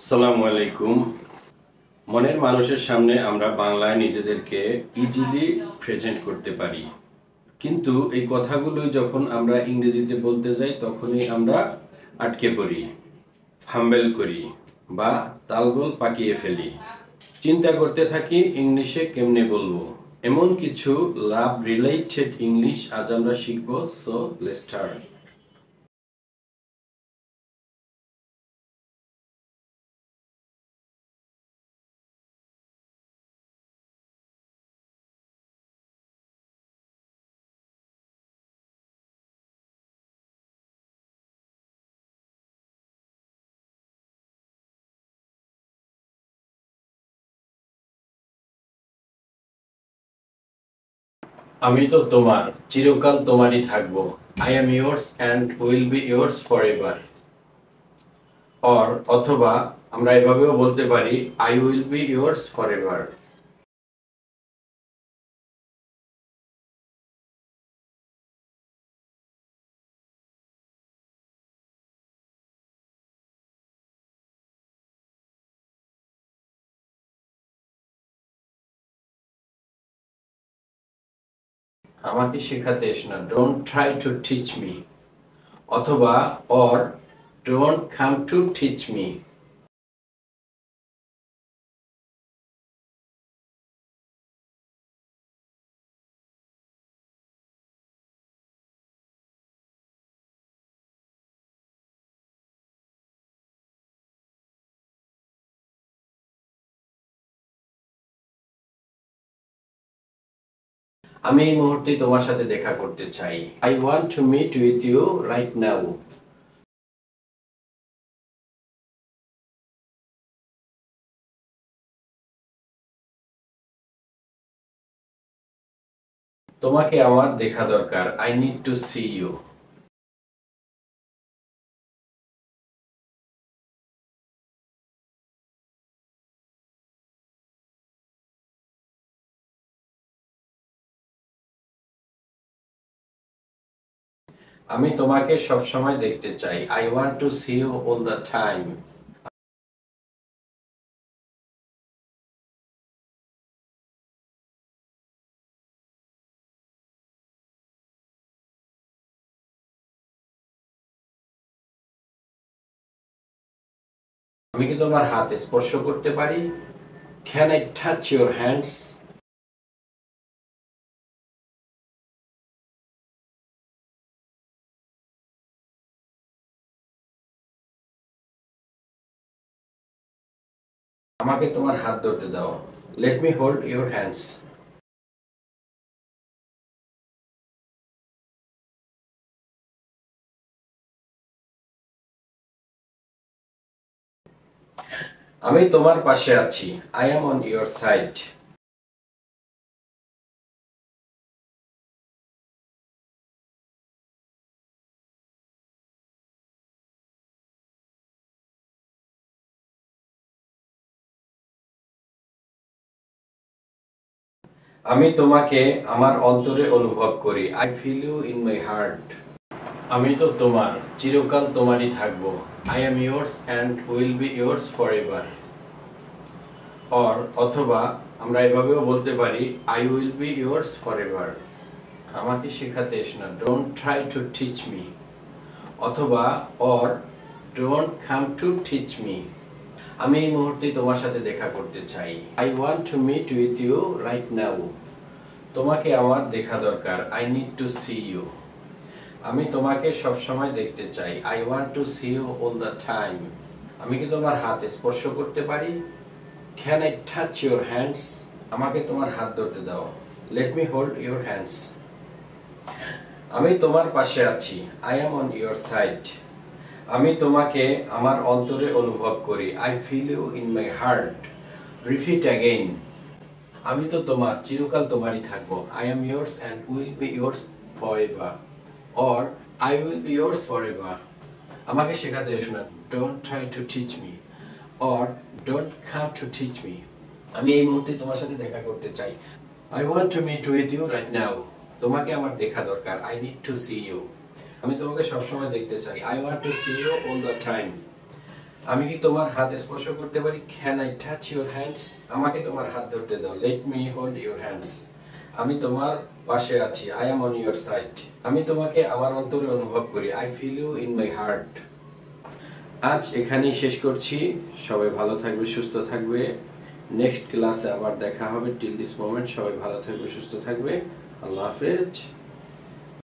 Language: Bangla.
আসসালামু আলাইকুম। মনের মানুষের সামনে আমরা বাংলায় নিজেদেরকে ইজিলি প্রেজেন্ট করতে পারি, কিন্তু এই কথাগুলোই যখন আমরা ইংরেজিতে বলতে যাই তখনই আমরা আটকে পড়ি, ফাম্বেল করি বা তালগোল পাকিয়ে ফেলি। চিন্তা করতে থাকি ইংলিশে কেমনে বলবো। এমন কিছু লাভ রিলেটেড ইংলিশ আজ আমরা শিখবো। So let's start. আমি তো তোমার, চিরকাল তোমারই থাকবো। I am yours and will be yours forever. অথবা আমরা এভাবেও বলতে পারি I will be yours forever. আমাকে শেখাতে এস না, don't try to teach me. অথবা don't come to teach me. আমি এই মুহূর্তে তোমার সাথে দেখা করতে চাই। I want to meet with you right now. তোমাকে আমার দেখা দরকার। I need to see you. আমি তোমাকে সবসময় দেখতে চাই। I want to see you all the time. আমি কি তোমার হাত স্পর্শ করতে পারি? Can I touch your hands? আমাকে তোমার হাত ধরতে দাও। Let me hold your hands. আমি তোমার পাশে আছি। I am on your side. আমি তোমাকে আমার অন্তরে অনুভব করি। I feel you in my heart. আমি তো তোমার, চিরকাল তোমারই থাকবো। I am yours and will be yours forever. অথবা আমরা এভাবেও বলতে পারি I will be yours forever. আমাকে শেখাতে এস না, don't try to teach me. অথবা don't come to teach me. আমি এই মুহূর্তে তোমার সাথে দেখা করতে চাই। I want to meet with you right now. তোমাকে আমার দেখা দরকার। I need to see you. আমি তোমাকে সবসময় দেখতে চাই। I want to see you all the time. আমি কি তোমার হাত স্পর্শ করতে পারি? Can I touch your hands? আমাকে তোমার হাত ধরতে দাও। Let me hold your hands. আমি তোমার পাশে আছি। I am on your side. আমি তোমাকে আমার অন্তরে অনুভব করি। I feel you in my heart. Repeat again. আমি তো তোমার, চিরকাল তোমারই থাকবো। I am yours and will be yours forever. I will be yours forever. আমাকে শেখাতে এসো না, don't try to teach me. Don't come to teach me. আমি এই মুহূর্তে তোমার সাথে দেখা করতে চাই। I want to meet with you right now. তোমাকে আমার দেখা দরকার। I need to see you. আমি তোমাকে সবসময় দেখতে চাই। I want to see you all the time. আমি কি তোমার হাত স্পর্শ করতে পারি? Can I touch your hands? আমাকে তোমার হাত ধরতে দাও। Let me hold your hands. আমি তোমার পাশে আছি। I am on your side. আমি তোমাকে আমার অন্তরে অনুভব করি। I feel you in my heart. আজ এখানেই শেষ করছি। সবাই ভালো থাকবে, সুস্থ থাকবে। নেক্সট ক্লাসে আবার দেখা হবে। টিল দিস মোমেন্ট সবাই ভালো থাকবে, সুস্থ থাকবে। আল্লাহ হাফেজ।